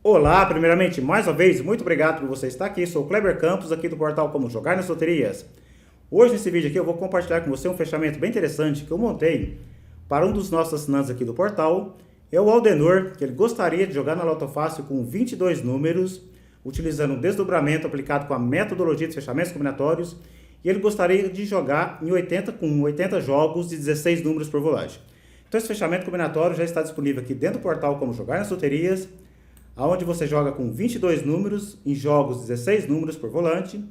Olá, primeiramente, mais uma vez, muito obrigado por você estar aqui. Sou o Kleber Campos, aqui do portal Como Jogar nas Loterias. Hoje, nesse vídeo aqui, eu vou compartilhar com você um fechamento bem interessante que eu montei para um dos nossos assinantes aqui do portal. É o Aldenor, que ele gostaria de jogar na Loto Fácil com 22 números, utilizando um desdobramento aplicado com a metodologia de fechamentos combinatórios, e ele gostaria de jogar com 80 jogos de 16 números por volante. Então, esse fechamento combinatório já está disponível aqui dentro do portal Como Jogar nas Loterias, onde você joga com 22 números, em jogos 16 números por volante,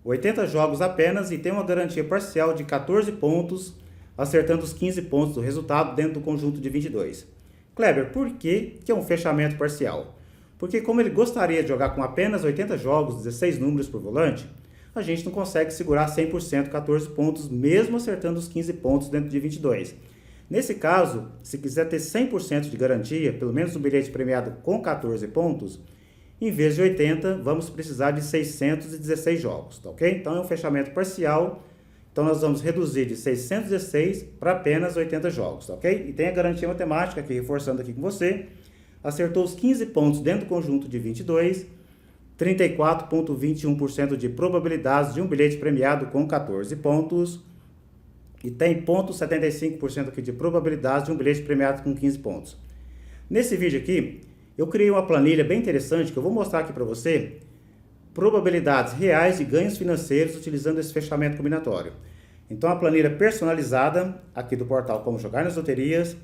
80 jogos apenas e tem uma garantia parcial de 14 pontos, acertando os 15 pontos do resultado dentro do conjunto de 22. Kleber, por que é um fechamento parcial? Porque como ele gostaria de jogar com apenas 80 jogos, 16 números por volante, a gente não consegue segurar 100% 14 pontos, mesmo acertando os 15 pontos dentro de 22. Nesse caso, se quiser ter 100% de garantia, pelo menos um bilhete premiado com 14 pontos, em vez de 80, vamos precisar de 616 jogos, tá ok? Então é um fechamento parcial, então nós vamos reduzir de 616 para apenas 80 jogos, tá ok? E tem a garantia matemática aqui, reforçando aqui com você, acertou os 15 pontos dentro do conjunto de 22, 34,21% de probabilidades de um bilhete premiado com 14 pontos, e tem 0,75% aqui de probabilidade de um bilhete premiado com 15 pontos. Nesse vídeo aqui, eu criei uma planilha bem interessante que eu vou mostrar aqui para você probabilidades reais de ganhos financeiros utilizando esse fechamento combinatório. Então, a planilha personalizada aqui do portal Como Jogar nas Loterias.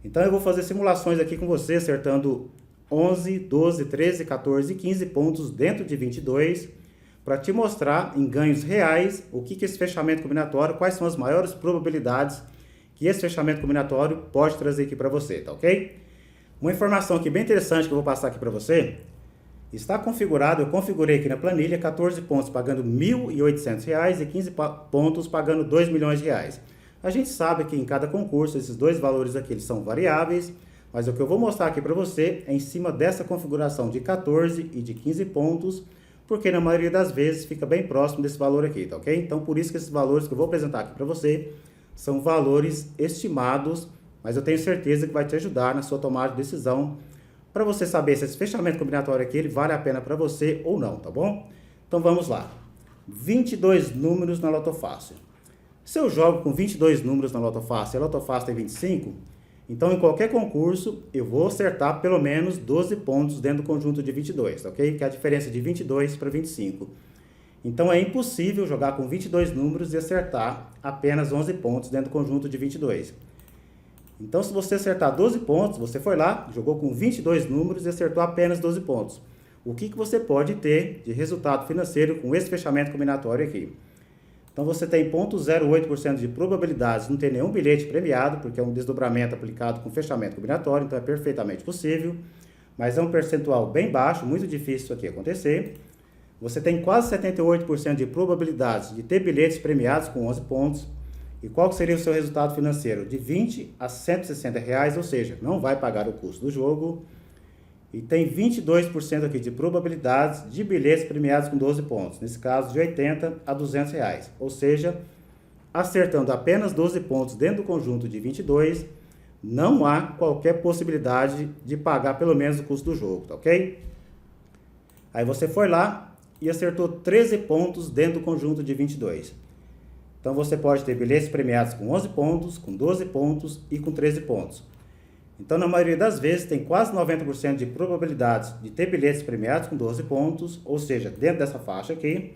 Então, eu vou fazer simulações aqui com você, acertando 11, 12, 13, 14 e 15 pontos dentro de 22, para te mostrar em ganhos reais o que esse fechamento combinatório, quais são as maiores probabilidades que esse fechamento combinatório pode trazer aqui para você, tá ok? Uma informação aqui bem interessante que eu vou passar aqui para você, está configurado, eu configurei aqui na planilha 14 pontos pagando R$ 1.800 e 15 pontos pagando R$ 2 milhões. A gente sabe que em cada concurso esses dois valores aqui eles são variáveis, mas o que eu vou mostrar aqui para você é em cima dessa configuração de 14 e de 15 pontos, porque na maioria das vezes fica bem próximo desse valor aqui, tá ok? Então, por isso que esses valores que eu vou apresentar aqui para você são valores estimados, mas eu tenho certeza que vai te ajudar na sua tomada de decisão para você saber se esse fechamento combinatório aqui ele vale a pena para você ou não, tá bom? Então, vamos lá. 22 números na Loto Fácil. Se eu jogo com 22 números na Loto Fácil e a Loto Fácil tem 25, então, em qualquer concurso, eu vou acertar pelo menos 12 pontos dentro do conjunto de 22, ok? Que é a diferença de 22 para 25. Então, é impossível jogar com 22 números e acertar apenas 11 pontos dentro do conjunto de 22. Então, se você acertar 12 pontos, você foi lá, jogou com 22 números e acertou apenas 12 pontos. O que você pode ter de resultado financeiro com esse fechamento combinatório aqui? Então, você tem 0,08% de probabilidade de não ter nenhum bilhete premiado, porque é um desdobramento aplicado com fechamento combinatório, então é perfeitamente possível, mas é um percentual bem baixo, muito difícil isso aqui acontecer. Você tem quase 78% de probabilidade de ter bilhetes premiados com 11 pontos. E qual seria o seu resultado financeiro? De 20 a 160 reais, ou seja, não vai pagar o custo do jogo. E tem 22% aqui de probabilidades de bilhetes premiados com 12 pontos, nesse caso de 80 a 200 reais. Ou seja, acertando apenas 12 pontos dentro do conjunto de 22, não há qualquer possibilidade de pagar pelo menos o custo do jogo, tá ok? Aí você foi lá e acertou 13 pontos dentro do conjunto de 22. Então você pode ter bilhetes premiados com 11 pontos, com 12 pontos e com 13 pontos. Então, na maioria das vezes, tem quase 90% de probabilidades de ter bilhetes premiados com 12 pontos, ou seja, dentro dessa faixa aqui,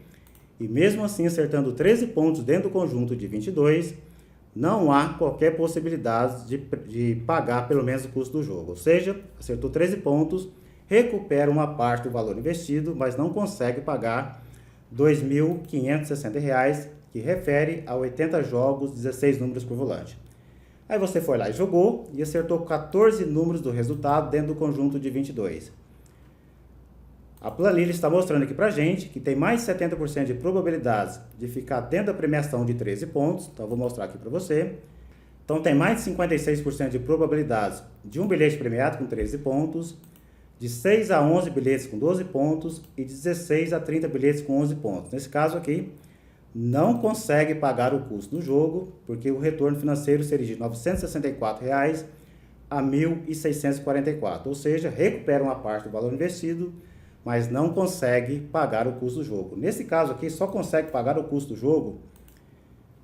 e mesmo assim acertando 13 pontos dentro do conjunto de 22, não há qualquer possibilidade de pagar pelo menos o custo do jogo. Ou seja, acertou 13 pontos, recupera uma parte do valor investido, mas não consegue pagar R$ 2.560, que refere a 80 jogos, 16 números por volante. Aí você foi lá e jogou e acertou 14 números do resultado dentro do conjunto de 22. A planilha está mostrando aqui pra gente que tem mais 70% de probabilidades de ficar dentro da premiação de 13 pontos. Então eu vou mostrar aqui para você. Então tem mais de 56% de probabilidades de um bilhete premiado com 13 pontos, de 6 a 11 bilhetes com 12 pontos e de 16 a 30 bilhetes com 11 pontos. Nesse caso aqui, não consegue pagar o custo do jogo, porque o retorno financeiro seria de R$ 964 a 1.644, ou seja, recupera uma parte do valor investido, mas não consegue pagar o custo do jogo. Nesse caso aqui, só consegue pagar o custo do jogo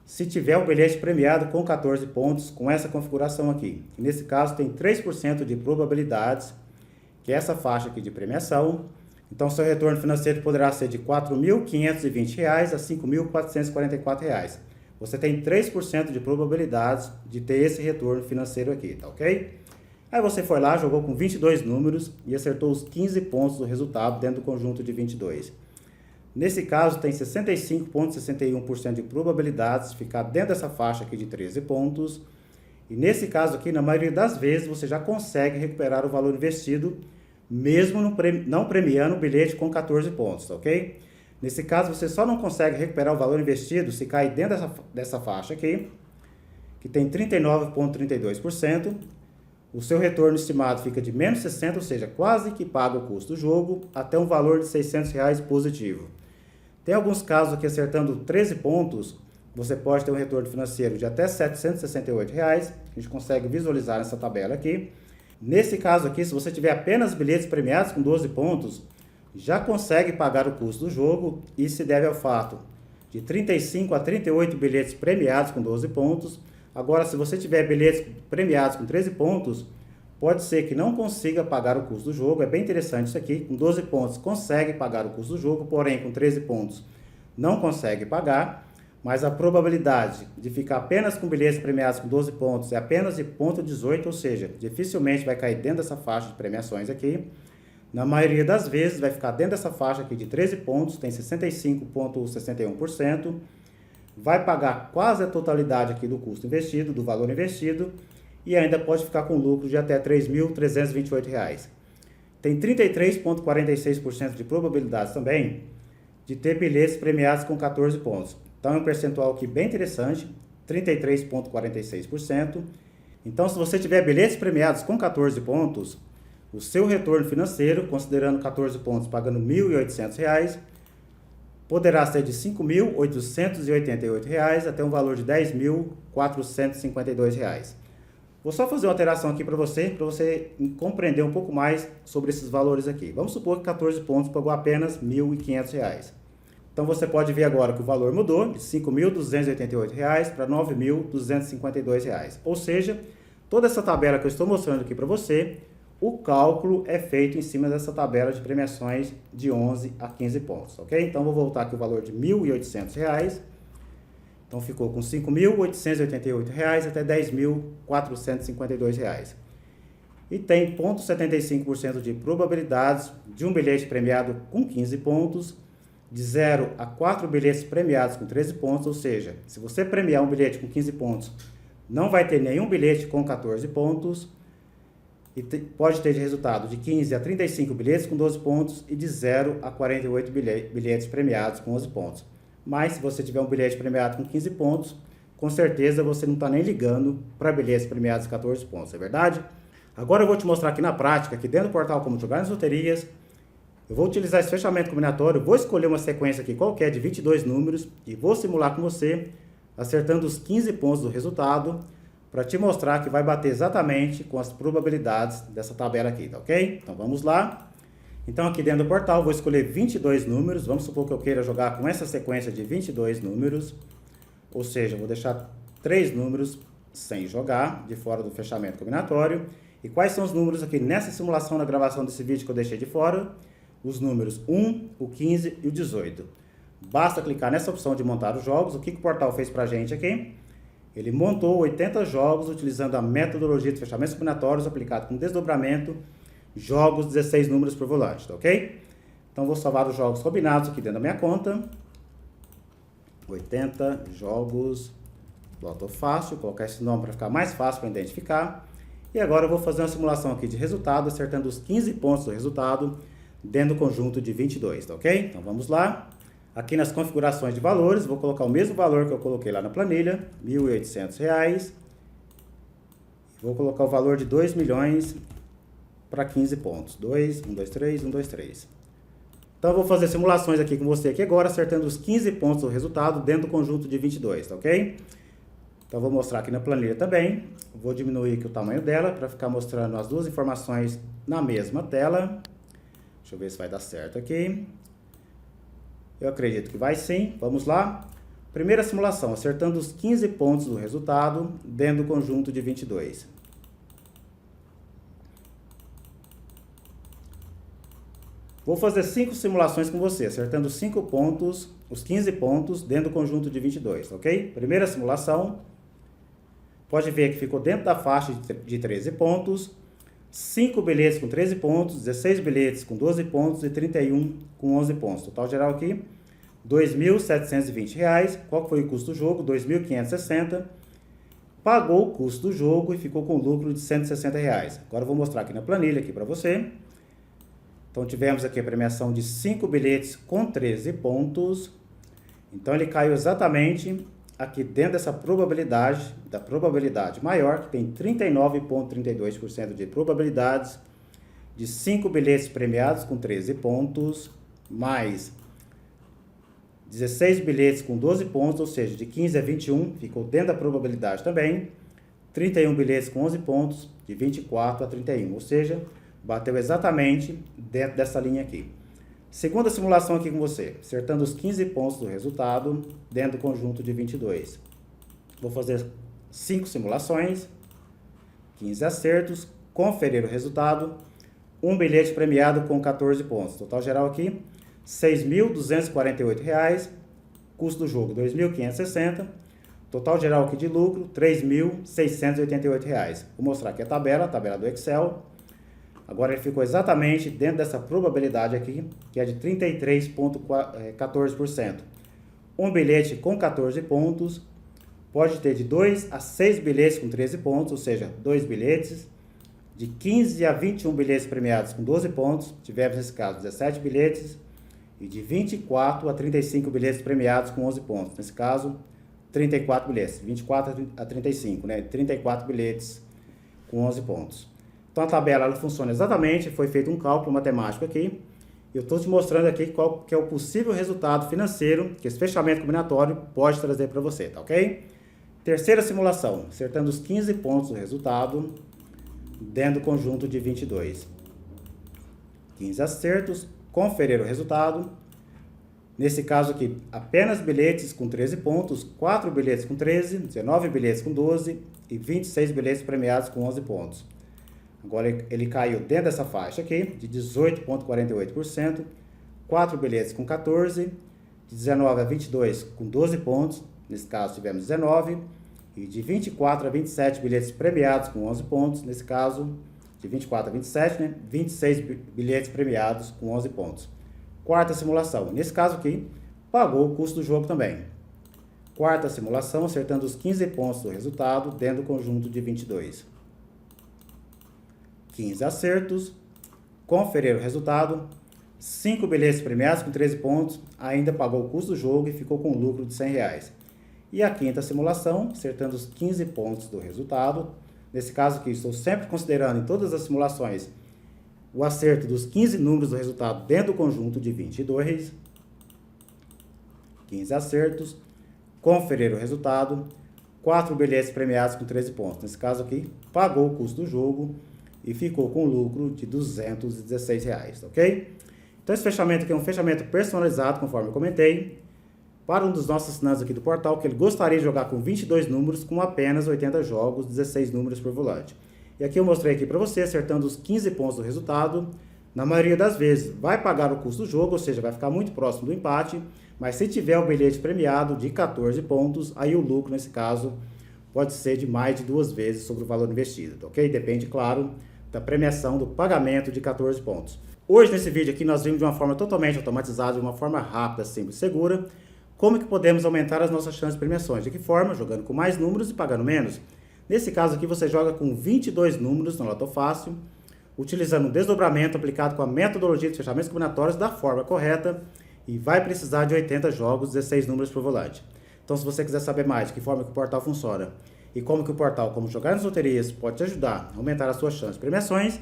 se tiver o bilhete premiado com 14 pontos, com essa configuração aqui. Nesse caso, tem 3% de probabilidades, que é essa faixa aqui de premiação. Então, seu retorno financeiro poderá ser de R$ 4.520 a R$ 5.444. Você tem 3% de probabilidades de ter esse retorno financeiro aqui, tá ok? Aí você foi lá, jogou com 22 números e acertou os 15 pontos do resultado dentro do conjunto de 22. Nesse caso, tem 65,61% de probabilidades de ficar dentro dessa faixa aqui de 13 pontos. E nesse caso aqui, na maioria das vezes, você já consegue recuperar o valor investido, mesmo não premiando o bilhete com 14 pontos, ok? Nesse caso, você só não consegue recuperar o valor investido se cair dentro dessa faixa aqui, que tem 39,32%. O seu retorno estimado fica de menos 60, ou seja, quase que paga o custo do jogo, até um valor de R$ 600 positivo. Tem alguns casos aqui, acertando 13 pontos, você pode ter um retorno financeiro de até R$ 768. A gente consegue visualizar nessa tabela aqui. Nesse caso aqui, se você tiver apenas bilhetes premiados com 12 pontos, já consegue pagar o custo do jogo. Isso se deve ao fato de 35 a 38 bilhetes premiados com 12 pontos. Agora, se você tiver bilhetes premiados com 13 pontos, pode ser que não consiga pagar o custo do jogo. É bem interessante isso aqui. Com 12 pontos consegue pagar o custo do jogo, porém com 13 pontos não consegue pagar. Mas a probabilidade de ficar apenas com bilhetes premiados com 12 pontos é apenas de 0,18, ou seja, dificilmente vai cair dentro dessa faixa de premiações aqui. Na maioria das vezes vai ficar dentro dessa faixa aqui de 13 pontos, tem 65,61%. Vai pagar quase a totalidade aqui do custo investido, do valor investido, e ainda pode ficar com lucro de até R$ 3.328. Tem 33,46% de probabilidades também de ter bilhetes premiados com 14 pontos. Então é um percentual aqui bem interessante, 33,46%. Então, se você tiver bilhetes premiados com 14 pontos, o seu retorno financeiro, considerando 14 pontos pagando R$ 1.800, poderá ser de R$ 5.888 até um valor de R$ 10.452. Vou só fazer uma alteração aqui para você compreender um pouco mais sobre esses valores aqui. Vamos supor que 14 pontos pagou apenas R$ 1.500. Então, você pode ver agora que o valor mudou de R$ 5.288 para R$ 9.252. Ou seja, toda essa tabela que eu estou mostrando aqui para você, o cálculo é feito em cima dessa tabela de premiações de 11 a 15 pontos, ok? Então, vou voltar aqui o valor de R$ 1.800. Então, ficou com R$ 5.888 até R$ 10.452. E tem 0,75% de probabilidades de um bilhete premiado com 15 pontos, de 0 a 4 bilhetes premiados com 13 pontos, ou seja, se você premiar um bilhete com 15 pontos, não vai ter nenhum bilhete com 14 pontos, e pode ter de resultado de 15 a 35 bilhetes com 12 pontos e de 0 a 48 bilhetes premiados com 11 pontos. Mas se você tiver um bilhete premiado com 15 pontos, com certeza você não está nem ligando para bilhetes premiados com 14 pontos, é verdade? Agora eu vou te mostrar aqui na prática, aqui dentro do portal Como Jogar nas Loterias. Eu vou utilizar esse fechamento combinatório, vou escolher uma sequência aqui qualquer de 22 números e vou simular com você, acertando os 15 pontos do resultado, para te mostrar que vai bater exatamente com as probabilidades dessa tabela aqui, tá ok? Então vamos lá. Então aqui dentro do portal vou escolher 22 números, vamos supor que eu queira jogar com essa sequência de 22 números, ou seja, vou deixar 3 números sem jogar, de fora do fechamento combinatório. E quais são os números aqui nessa simulação da gravação desse vídeo que eu deixei de fora? Os números 1, o 15 e o 18. Basta clicar nessa opção de montar os jogos. O que o portal fez pra gente aqui? Ele montou 80 jogos utilizando a metodologia de fechamentos combinatórios aplicado com desdobramento, jogos 16 números por volante, tá ok? Então vou salvar os jogos combinados aqui dentro da minha conta. 80 jogos, Loto Fácil, colocar esse nome para ficar mais fácil para identificar. E agora eu vou fazer uma simulação aqui de resultado, acertando os 15 pontos do resultado dentro do conjunto de 22, tá ok? Então vamos lá. Aqui nas configurações de valores, vou colocar o mesmo valor que eu coloquei lá na planilha, R$ 1.800. Vou colocar o valor de 2 milhões para 15 pontos. 2, 1, 2, 3, 1, 2, 3. Então eu vou fazer simulações aqui com você aqui agora, acertando os 15 pontos do resultado dentro do conjunto de 22, tá ok? Então, vou mostrar aqui na planilha também. Vou diminuir aqui o tamanho dela para ficar mostrando as duas informações na mesma tela. Deixa eu ver se vai dar certo aqui. Eu acredito que vai sim. Vamos lá. Primeira simulação, acertando os 15 pontos do resultado dentro do conjunto de 22. Vou fazer 5 simulações com você, acertando 5 pontos, os 15 pontos dentro do conjunto de 22, ok? Primeira simulação. Pode ver que ficou dentro da faixa de 13 pontos, 5 bilhetes com 13 pontos, 16 bilhetes com 12 pontos e 31 com 11 pontos. Total geral aqui, R$ 2.720. Qual foi o custo do jogo? R$ 2.560. Pagou o custo do jogo e ficou com lucro de R$ 160. Agora eu vou mostrar aqui na planilha aqui para você. Então tivemos aqui a premiação de 5 bilhetes com 13 pontos. Então ele caiu exatamente aqui dentro dessa probabilidade, da probabilidade maior, que tem 39,32% de probabilidades de 5 bilhetes premiados com 13 pontos, mais 16 bilhetes com 12 pontos, ou seja, de 15 a 21, ficou dentro da probabilidade também, 31 bilhetes com 11 pontos, de 24 a 31, ou seja, bateu exatamente dentro dessa linha aqui. Segunda simulação aqui com você, acertando os 15 pontos do resultado dentro do conjunto de 22. Vou fazer 5 simulações, 15 acertos, conferir o resultado, um bilhete premiado com 14 pontos. Total geral aqui, R$ 6.248, custo do jogo R$ 2.560, total geral aqui de lucro R$ 3.688. Vou mostrar aqui a tabela do Excel. Agora ele ficou exatamente dentro dessa probabilidade aqui, que é de 33,14%. Um bilhete com 14 pontos pode ter de 2 a 6 bilhetes com 13 pontos, ou seja, 2 bilhetes. De 15 a 21 bilhetes premiados com 12 pontos, tivemos nesse caso 17 bilhetes. E de 24 a 35 bilhetes premiados com 11 pontos, nesse caso 34 bilhetes. 24 a 35, né? 34 bilhetes com 11 pontos. Então a tabela ela funciona exatamente, foi feito um cálculo matemático aqui. Eu estou te mostrando aqui qual que é o possível resultado financeiro que esse fechamento combinatório pode trazer para você, tá ok? Terceira simulação, acertando os 15 pontos do resultado dentro do conjunto de 22. 15 acertos, conferir o resultado. Nesse caso aqui, apenas bilhetes com 13 pontos, 4 bilhetes com 13, 19 bilhetes com 12 e 26 bilhetes premiados com 11 pontos. Agora ele caiu dentro dessa faixa aqui, de 18,48%, 4 bilhetes com 14, de 19 a 22 com 12 pontos, nesse caso tivemos 19, e de 24 a 27 bilhetes premiados com 11 pontos, nesse caso de 24 a 27, né, 26 bilhetes premiados com 11 pontos. Quarta simulação, nesse caso aqui, pagou o custo do jogo também. Quarta simulação, acertando os 15 pontos do resultado dentro do conjunto de 22. 15 acertos, conferir o resultado, 5 bilhetes premiados com 13 pontos, ainda pagou o custo do jogo e ficou com um lucro de R$ 100. E a quinta simulação, acertando os 15 pontos do resultado, nesse caso aqui estou sempre considerando em todas as simulações o acerto dos 15 números do resultado dentro do conjunto de 22, 15 acertos, conferir o resultado, 4 bilhetes premiados com 13 pontos, nesse caso aqui pagou o custo do jogo e ficou com lucro de R$ 216, ok? Então esse fechamento aqui é um fechamento personalizado, conforme eu comentei, para um dos nossos assinantes aqui do portal, que ele gostaria de jogar com 22 números, com apenas 80 jogos, 16 números por volante. E aqui eu mostrei aqui para você, acertando os 15 pontos do resultado, na maioria das vezes vai pagar o custo do jogo, ou seja, vai ficar muito próximo do empate, mas se tiver o bilhete premiado de 14 pontos, aí o lucro nesse caso pode ser de mais de 2 vezes sobre o valor investido, ok? Depende, claro, da premiação do pagamento de 14 pontos. Hoje, nesse vídeo aqui, nós vimos de uma forma totalmente automatizada, de uma forma rápida, simples e segura, como que podemos aumentar as nossas chances de premiações. De que forma? Jogando com mais números e pagando menos. Nesse caso aqui, você joga com 22 números no Loto Fácil, utilizando um desdobramento aplicado com a metodologia de fechamentos combinatórios da forma correta e vai precisar de 80 jogos, 16 números por volante. Então, se você quiser saber mais de que forma que o portal funciona e como que o portal, como jogar nas loterias, pode te ajudar a aumentar as suas chances de premiações,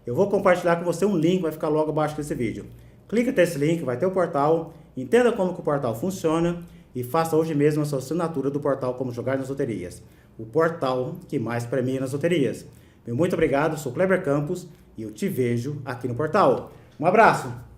eu vou compartilhar com você um link, vai ficar logo abaixo desse vídeo. Clica nesse link, vai ter o portal, entenda como que o portal funciona e faça hoje mesmo a sua assinatura do portal Como Jogar nas Loterias, o portal que mais premia nas loterias. Meu muito obrigado, sou Kleber Campos e eu te vejo aqui no portal. Um abraço!